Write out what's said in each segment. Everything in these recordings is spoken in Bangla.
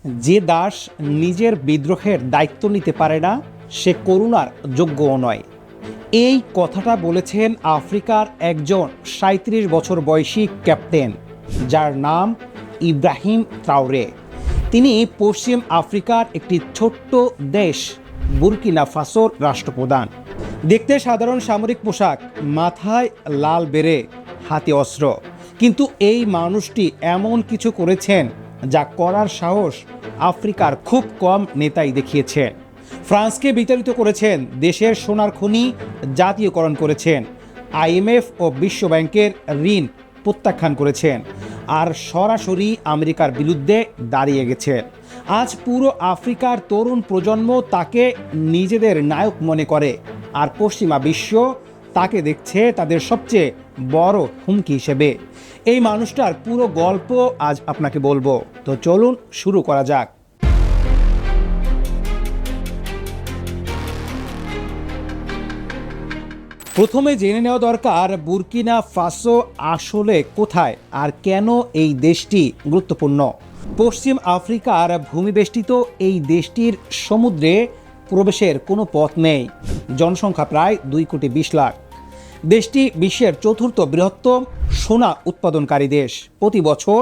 যে দাস নিজের বিদ্রোহের দায়িত্ব নিতে পারে না সে করুণার যোগ্যও নয়। এই কথাটা বলেছেন আফ্রিকার একজন ৩৭ বছর বয়সী ক্যাপ্টেন, যার নাম ইব্রাহিম ট্রাওরে। তিনি পশ্চিম আফ্রিকার একটি ছোট্ট দেশ বুরকিনা ফাসোর রাষ্ট্রপ্রধান। দেখতে সাধারণ সামরিক পোশাক, মাথায় লাল বেরে, হাতে অস্ত্র, কিন্তু এই মানুষটি এমন কিছু করেছেন যা করার সাহস আফ্রিকার খুব কম নেতাই দেখিয়েছেন। ফ্রান্সকে বিতাড়িত করেছেন, দেশের সোনার খনি জাতীয়করণ করেছেন, IMF ও বিশ্ব ব্যাংকের ঋণ প্রত্যাখ্যান করেছেন, আর সরাসরি আমেরিকার বিরুদ্ধে দাঁড়িয়ে গেছেন। আজ পুরো আফ্রিকার তরুণ প্রজন্ম তাকে নিজেদের নায়ক মনে করে, আর পশ্চিমা বিশ্ব তাকে দেখছে তাদের সবচেয়ে বড় হুমকি হিসেবে। এই মানুষটার পুরো গল্প আজ আপনাকে বলবো, তো চলুন শুরু করা যাক। প্রথমে জেনে নেওয়া দরকার বুরকিনা ফাসো আসলে কোথায় আর কেন এই দেশটি গুরুত্বপূর্ণ। পশ্চিম আফ্রিকার ভূমিবেষ্টিত এই দেশটির সমুদ্রে প্রবেশের কোনো পথ নেই। জনসংখ্যা প্রায় 2,20,00,000। দেশটি বিশ্বের চতুর্থ বৃহত্তম সোনা উৎপাদনকারী দেশ। প্রতি বছর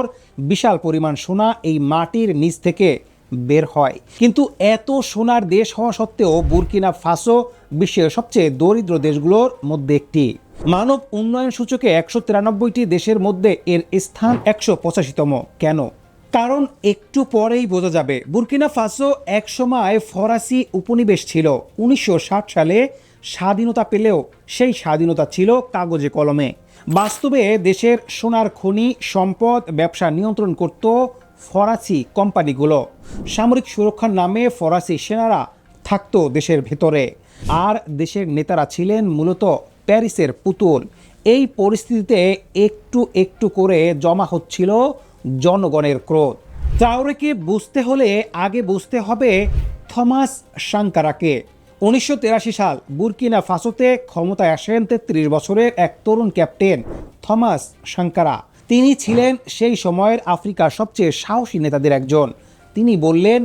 বিশাল পরিমাণ সোনা এই মাটির নিচ থেকে বের হয়। কিন্তু এত সোনার দেশ হওয়া সত্ত্বেও বুরকিনা ফাসো বিশ্বের সবচেয়ে দরিদ্র দেশগুলোর মধ্যে একটি। মানব উন্নয়ন সূচকে 193টি দেশের মধ্যে এর স্থান 185তম। কেন? কারণ একটু পরেই বোঝা যাবে। বুরকিনা ফাসো একসময় ফরাসি উপনিবেশ ছিল। 1960 সালে স্বাধীনতা পেলেও সেই স্বাধীনতা ছিল কাগজে কলমে। বাস্তবে দেশের সোনার খনি, সম্পদ, ব্যবসা নিয়ন্ত্রণ করত ফরাসি কোম্পানিগুলো। সামরিক সুরক্ষার নামে ফরাসি সেনারা থাকতো দেশের ভেতরে, আর দেশের নেতারা ছিলেন মূলত প্যারিসের পুতুল। এই পরিস্থিতিতে একটু একটু করে জমা হচ্ছিল জনগণের ক্রোধ। ট্রাওরেকে বুঝতে হলে আগে বুঝতে হবে থমাস সাঙ্কারাকে। 1983 সাল বুরকিনা ফাসোতে ক্ষমতায় আসেন 33 বছরের এক তরুণ ক্যাপ্টেন থমাস সাঙ্কারা। তিনি ছিলেন সেই সময়ের আফ্রিকার সবচেয়ে সাহসী নেতাদের একজন। তিনি বললেন,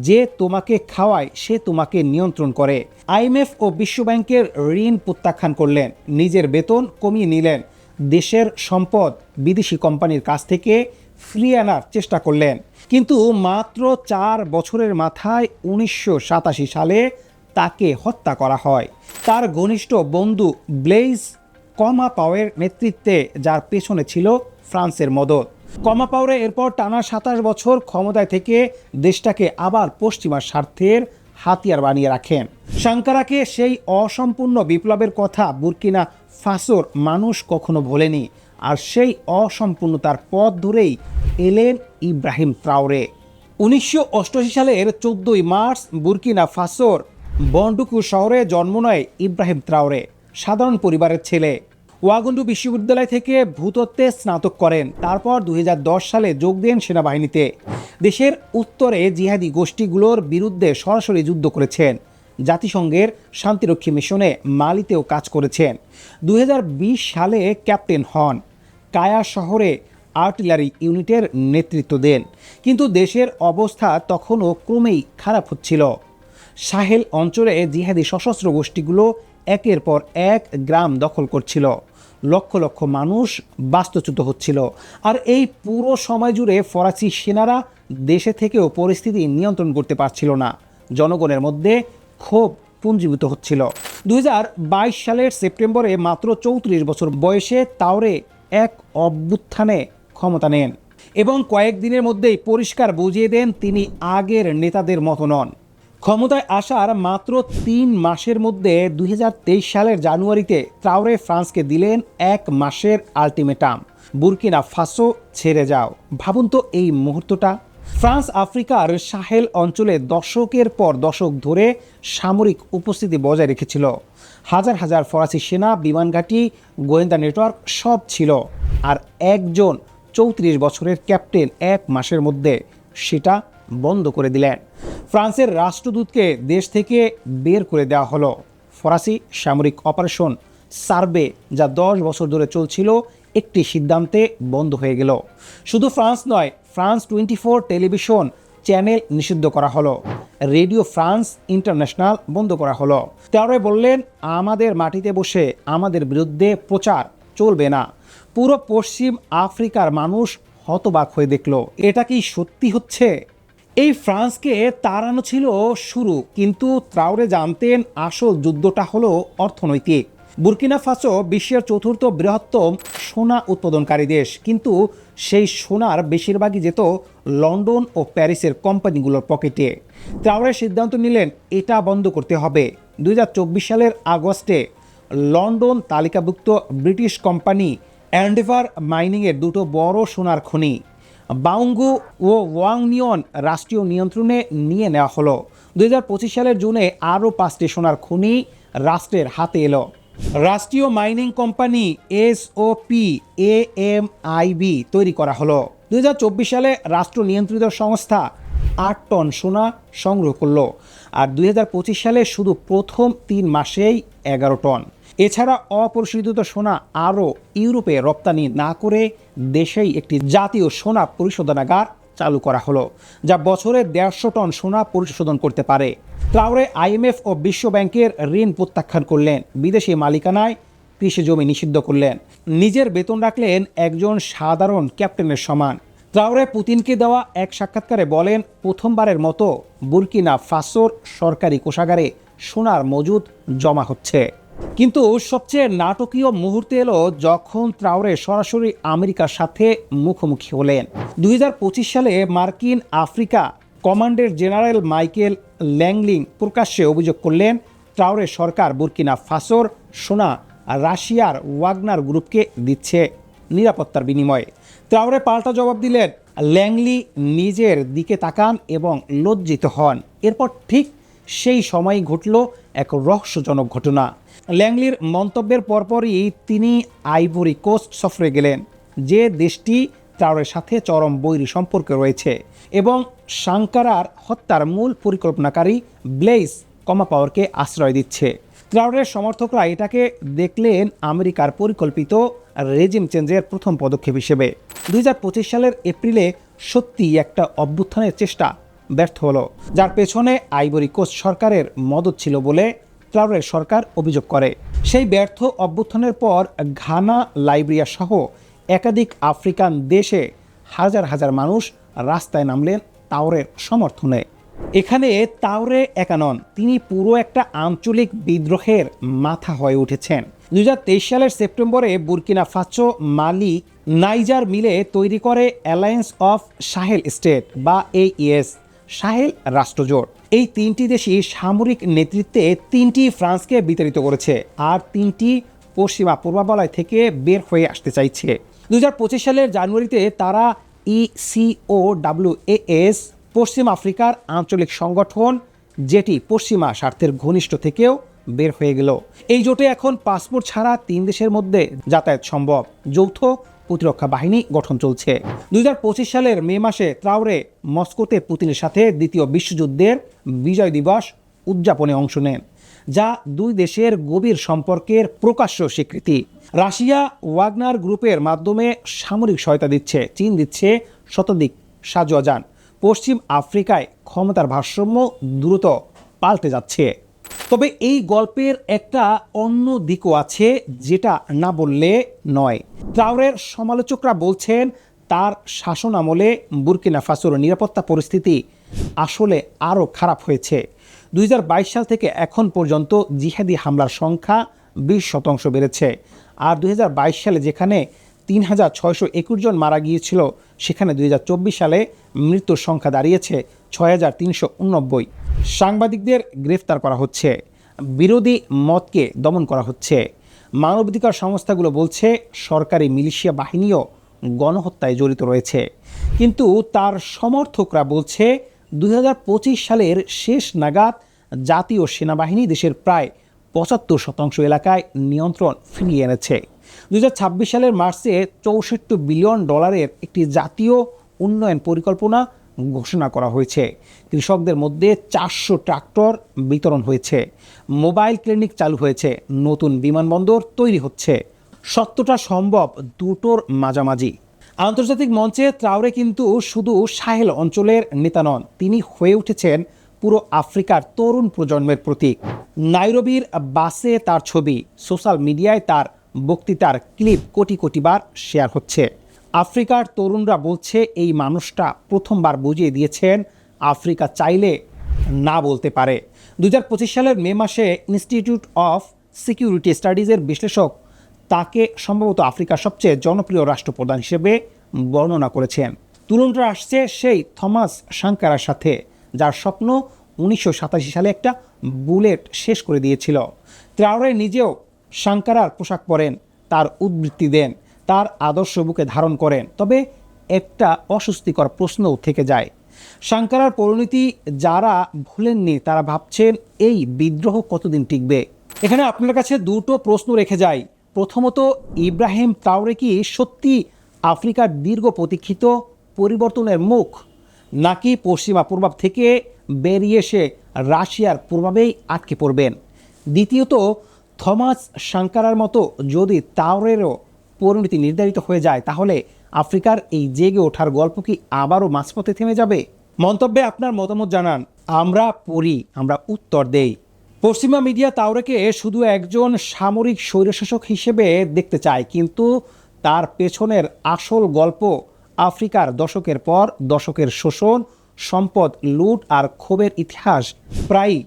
যে তোমাকে খাওয়ায় সে তোমাকে নিয়ন্ত্রণ করে। IMF ও বিশ্ব ব্যাংকের ঋণ প্রত্যাখ্যান করলেন, নিজের বেতন কমিয়ে নিলেন, দেশের সম্পদ বিদেশি কোম্পানির কাছ থেকে ফিরিয়ে আনার চেষ্টা করলেন। কিন্তু মাত্র 4 বছরের মাথায় 1987 সালে তাকে হত্যা করা হয়। তার ঘনিষ্ঠ বন্ধু ব্লেইজ কমাপাওয়ের নেতৃত্বে, যার পেছনে ছিল ফ্রান্সের মদত। কমাপাওয়ে এরপর টানা 27 বছর ক্ষমতায় থেকে দেশটাকে আবার পশ্চিমা স্বার্থের হাতিয়ার বানিয়ে রাখেন। সাঙ্কারাকে সেই অসম্পূর্ণ বিপ্লবের কথা বুরকিনা ফাসোর মানুষ কখনো ভোলেনি, আর সেই অসম্পূর্ণতার পথ ধরেই এলেন ইব্রাহিম ট্রাওরে। 1988 সালের 14 মার্চ বুরকিনা ফাসোর বন্ডুকু শহরে জন্ম নেয় ইব্রাহিম ট্রাওরে। সাধারণ পরিবারের ছেলে। ওয়াগান্ডু বিশ্ববিদ্যালয় থেকে ভূতত্ত্বে স্নাতক করেন। তারপর 2010 সালে যোগ দেন সেনাবাহিনীতে। দেশের উত্তরে জিহাদি গোষ্ঠীগুলোর বিরুদ্ধে সরাসরি যুদ্ধ করেছেন। জাতিসংঘের শান্তিরক্ষী মিশনে মালিতেও কাজ করেছেন। 2020 সালে ক্যাপ্টেন হন। কায়া শহরে আর্টিলারি ইউনিটের নেতৃত্ব দেন। কিন্তু দেশের অবস্থা তখনও ক্রমেই খারাপ হচ্ছিল। সাহেল অঞ্চলে জিহাদি সশস্ত্র গোষ্ঠীগুলো একের পর এক গ্রাম দখল করছিল। লক্ষ লক্ষ মানুষ বাস্তুচ্যুত হচ্ছিল। আর এই পুরো সময় জুড়ে ফরাসি সেনারা দেশে থেকেও পরিস্থিতি নিয়ন্ত্রণ করতে পারছিল না। জনগণের মধ্যে ক্ষোভ পুঞ্জীভূত হচ্ছিল। 2022 সালের সেপ্টেম্বরে মাত্র 34 বছর বয়সে ট্রাওরে এক অভ্যুত্থানে ক্ষমতা নেন এবং কয়েকদিনের মধ্যেই পরিষ্কার বুঝিয়ে দেন তিনি আগের নেতাদের মতো নন। ক্ষমতায় আসার মাত্র 3 মাসের মধ্যে 2023 সালের জানুয়ারিতে ট্রাওরে ফ্রান্সকে দিলেন 1 মাসের আলটিমেটাম, বুরকিনা ফাসো ছেড়ে যাও। ভাবুন তো এই মুহূর্তটা। ফ্রান্স আফ্রিকার সাহেল অঞ্চলে দশকের পর দশক ধরে সামরিক উপস্থিতি বজায় রেখেছিল। হাজার হাজার ফরাসি সেনা, বিমানঘাঁটি, গোয়েন্দা নেটওয়ার্ক সব ছিল। আর একজন 34 বছরের ক্যাপ্টেন 1 মাসের মধ্যে সেটা বন্ধ করে দিলেন। ফ্রান্সের রাষ্ট্রদূতকে দেশ থেকে বের করে দেওয়া হলো। ফরাসি সামরিক অপারেশন সার্ভে, যা 10 বছর ধরে চলছিল, একটি সিদ্ধান্তে বন্ধ হয়ে গেল। শুধু ফ্রান্স নয়, ফ্রান্স 24 টেলিভিশন চ্যানেল নিষিদ্ধ করা হলো, রেডিও ফ্রান্স ইন্টারন্যাশনাল বন্ধ করা হলো। ট্রাওরে বললেন, আমাদের মাটিতে বসে আমাদের বিরুদ্ধে প্রচার চলবে না। পুরো পশ্চিম আফ্রিকার মানুষ হতবাক হয়ে দেখল, এটা কি সত্যি হচ্ছে? এই ফ্রান্সকে তাড়ানো ছিল শুরু, কিন্তু ট্রাওরে জানতেন আসল যুদ্ধটা হলো অর্থনৈতিক। বুর্কিনা ফাসো বিশ্বের চতুর্থ বৃহত্তম সোনা উৎপাদনকারী দেশ, কিন্তু সেই সোনার বেশিরভাগই যেত লন্ডন ও প্যারিসের কোম্পানিগুলোর পকেটে। ট্রাওরে সিদ্ধান্ত নিলেন এটা বন্ধ করতে হবে। 2024 সালের আগস্টে লন্ডন তালিকাভুক্ত ব্রিটিশ কোম্পানি এন্ডেভার মাইনিংয়ের দুটো বড় সোনার খনি বাউঙ্গু ও ওয়াংনিয়ন রাষ্ট্রীয় নিয়ন্ত্রণে নিয়ে নেওয়া হলো। 2025 সালের জুনে আরও 5টি সোনার খনি রাষ্ট্রের হাতে এলো। রাষ্ট্রীয় মাইনিং কোম্পানি SOPAMIB তৈরি করা হলো। 2024 সালে রাষ্ট্র নিয়ন্ত্রিত সংস্থা 8 টন সোনা সংগ্রহ করলো, আর 2025 সালে শুধু প্রথম 3 মাসেই 11 টন। এছাড়া অপরিশোধিত সোনা আরও ইউরোপে রপ্তানি না করে দেশেই একটি জাতীয় সোনা পরিশোধনাগার চালু করা হলো, যা বছরে 150 টন সোনা পরিশোধন করতে পারে। ট্রাওরে IMF ও বিশ্ব ব্যাংকের ঋণ প্রত্যাখ্যান করলেন, বিদেশি মালিকানায় কৃষি জমি নিষিদ্ধ করলেন, নিজের বেতন রাখলেন একজন সাধারণ ক্যাপ্টেনের সমান। ট্রাওরে পুতিনকে দেওয়া এক সাক্ষাৎকারে বলেন, প্রথমবারের মতো বুর্কিনা ফাসোর সরকারি কোষাগারে সোনার মজুদ জমা হচ্ছে। কিন্তু সবচেয়ে নাটকীয় মুহূর্তে এলো যখন ট্রাওরে সরাসরি আমেরিকার সাথে মুখোমুখি হলেন। 2025 সালে মার্কিন আফ্রিকা কমান্ডার জেনারেল মাইকেল ল্যাংলিং প্রকাশ্যে অভিযোগ করলেন, ট্রাওরে সরকার বুর্কিনা ফাসোর সোনা রাশিয়ার ওয়াগনার গ্রুপকে দিচ্ছে নিরাপত্তার বিনিময়ে। ট্রাওরে পাল্টা জবাব দিলেন। ল্যাংলি নিজের দিকে তাকান এবং লজ্জিত হন। এরপর ঠিক সেই সময়ই ঘটল এক রহস্যজনক ঘটনা। ল্যাংলির মন্তব্যের পরপরই তিনি আইভরি কোস্ট সফরে গেলেন, যে দেশটি ট্রাওরের সাথে চরম বৈরী সম্পর্কে রয়েছে এবং সাংকারার হত্যার মূল পরিকল্পনাকারী ব্লেইস কমাপাওয়ারকে আশ্রয় দিচ্ছে। ট্রাওরের সমর্থকরা এটাকে দেখলেন আমেরিকার পরিকল্পিত রেজিম চেঞ্জের প্রথম পদক্ষেপ হিসেবে। 2025 সালের এপ্রিলে সত্যি একটা অভ্যুত্থানের চেষ্টা ব্যর্থ হলো, যার পেছনে আইভরি কোস্ট সরকারের মদত ছিল বলে ট্রাওরের সরকার অভিযোগ করে। সেই ব্যর্থ অভ্যুত্থানের পর ঘানা, লাইবেরিয়া সহ একাধিক আফ্রিকান দেশে হাজার হাজার মানুষ রাস্তায় নামলেন ট্রাওরের সমর্থনে। এখানে ট্রাওরে একা নন, তিনি পুরো একটা আঞ্চলিক বিদ্রোহের মাথা হয়ে উঠেছেন। 2023 সালের সেপ্টেম্বরে বুর্কিনা ফাসো, মালি, নাইজার মিলে তৈরি করে অ্যালায়েন্স অফ সাহেল স্টেট বা AES, সাহেল রাষ্ট্রজোট। এই 3টি দেশই সামরিক নেতৃত্বে 3টি ফ্রান্সকে বিতাড়িত করেছে, আর 3টি পশ্চিমা পূর্বাবলয় থেকে বের হয়ে আসতে চাইছে। 2025 সালের জানুয়ারিতে তারা ECOWAS, পশ্চিম আফ্রিকার আঞ্চলিক সংগঠন, যেটি পশ্চিমা স্বার্থের ঘনিষ্ঠ থেকেও বের হয়ে গেল। এই জোটে এখন পাসপোর্ট ছাড়া 3 দেশের মধ্যে যাতায়াত সম্ভব। যৌথ প্রতিরক্ষা বাহিনী গঠন চলছে। 2025 সালের মে মাসে ট্রাওরে মস্কোতে পুতিনের সাথে দ্বিতীয় বিশ্বযুদ্ধের বিজয় দিবস উদযাপনে অংশ নেন, যা 2 দেশের গভীর সম্পর্কের প্রকাশ্য স্বীকৃতি। রাশিয়া ওয়াগনার গ্রুপের মাধ্যমে সামরিক সহায়তা দিচ্ছে, চীন দিচ্ছে শতাধিক সাজোয়াজান। পশ্চিম আফ্রিকায় ক্ষমতার ভারসাম্য দ্রুত পাল্টে যাচ্ছে। তবে এই গল্পের একটা অন্য দিকও আছে, যেটা না বললে নয়। ট্রাওরের সমালোচকরা বলছেন, তার শাসন আমলে বুর্কিনা ফাসোর নিরাপত্তা পরিস্থিতি আসলে আরও খারাপ হয়েছে। 2022 সাল থেকে এখন পর্যন্ত জিহাদি হামলার সংখ্যা 20% বেড়েছে, আর 2022 সালে যেখানে 3621 জন মারা গিয়েছিল, সেখানে 2024 সালে মৃত্যুর সংখ্যা দাঁড়িয়েছে 6389। সাংবাদিকদের গ্রেফতার করা হচ্ছে, বিরোধী মতকে দমন করা হচ্ছে। মানবাধিকার সংস্থাগুলো বলছে সরকারি মিলিশিয়া বাহিনীও গণহত্যায় জড়িত রয়েছে। কিন্তু তার সমর্থকরা বলছে 2025 সালের শেষ নাগাদ জাতীয় সেনাবাহিনী দেশের প্রায় 75% এলাকায় নিয়ন্ত্রণ ফিরিয়ে এনেছে। 2026 সালের মার্চে $64 বিলিয়ন একটি জাতীয় উন্নয়ন পরিকল্পনা ঘোষণা করা হয়েছে। কৃষকদের মধ্যে 400 ট্রাক্টর বিতরণ হয়েছে, মোবাইল ক্লিনিক চালু হয়েছে, নতুন বিমানবন্দর তৈরি হচ্ছে। সত্যটা সম্ভব দুটোর মাঝামাঝি। আন্তর্জাতিক মঞ্চে ত্রাওরে কিন্তু শুধু সাহেল অঞ্চলের নেতা নন, তিনি হয়ে উঠেছেন পুরো আফ্রিকার তরুণ প্রজন্মের প্রতীক। নাইরোবির বাসে তার ছবি, সোশ্যাল মিডিয়ায় তার বক্তৃতার ক্লিপ কোটি কোটি বার শেয়ার হচ্ছে। আফ্রিকার তরুণরা বলছে এই মানুষটা প্রথমবার বুঝিয়ে দিয়েছেন আফ্রিকা চাইলে না বলতে পারে। 2025 সালের মে মাসে ইনস্টিটিউট অফ সিকিউরিটি স্টাডিজের বিশ্লেষক তাকে সম্ভবত আফ্রিকার সবচেয়ে জনপ্রিয় রাষ্ট্রপ্রধান হিসেবে বর্ণনা করেছেন। তুলনাটা আসছে সেই থমাস সাঙ্কারার সাথে, যার স্বপ্ন 1987 সালে একটা বুলেট শেষ করে দিয়েছিল। ট্রাওরে নিজেও সাঙ্কারার পোশাক পরেন, তার উদ্ধৃতি দেন, তার আদর্শ বুকে ধারণ করেন। তবে একটা অস্বস্তিকর প্রশ্নও থেকে যায়। সাঙ্কারার পরিণতি যারা ভুলেননি তারা ভাবছেন এই বিদ্রোহ কতদিন টিকবে। এখানে আপনার কাছে দুটো প্রশ্ন রেখে যায়। প্রথমত, ইব্রাহিম ট্রাওরে কি সত্যি আফ্রিকার দীর্ঘ প্রতীক্ষিত পরিবর্তনের মুখ, নাকি পশ্চিমা প্রভাব থেকে বেরিয়ে এসে রাশিয়ার প্রভাবেই আটকে পড়বেন? দ্বিতীয়ত, থমাস সাঙ্কারার মতো যদি ট্রাওরেরও পরিণতি নির্ধারিত হয়ে যায়, তাহলে আফ্রিকার এই জেগে ওঠার গল্প কি আবারও মাঝপথে থেমে যাবে? মন্তব্যে আপনার মতামত জানান। আমরা পড়ি, আমরা উত্তর দেই। পশ্চিমা মিডিয়া ট্রাওরেকে শুধু একজন সামরিক স্বৈরশাসক হিসেবে দেখতে চায়, কিন্তু তার পেছনের আসল গল্প আফ্রিকার দশকের পর দশকের শোষণ, সম্পদ লুট আর ক্ষোভের ইতিহাস প্রায়ই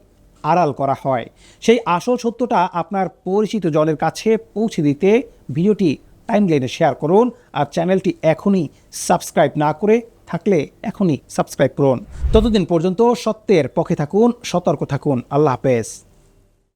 আড়াল করা হয়। সেই আসল সত্যটা আপনার পরিচিত জনের কাছে পৌঁছে দিতে ভিডিওটি টাইমলাইনে শেয়ার করুন, আর চ্যানেলটি এখনই সাবস্ক্রাইব না করে থাকলে এখনই সাবস্ক্রাইব করুন। ততদিন পর্যন্ত সত্যের পক্ষে থাকুন, সতর্ক থাকুন। আল্লাহ হাফেজ।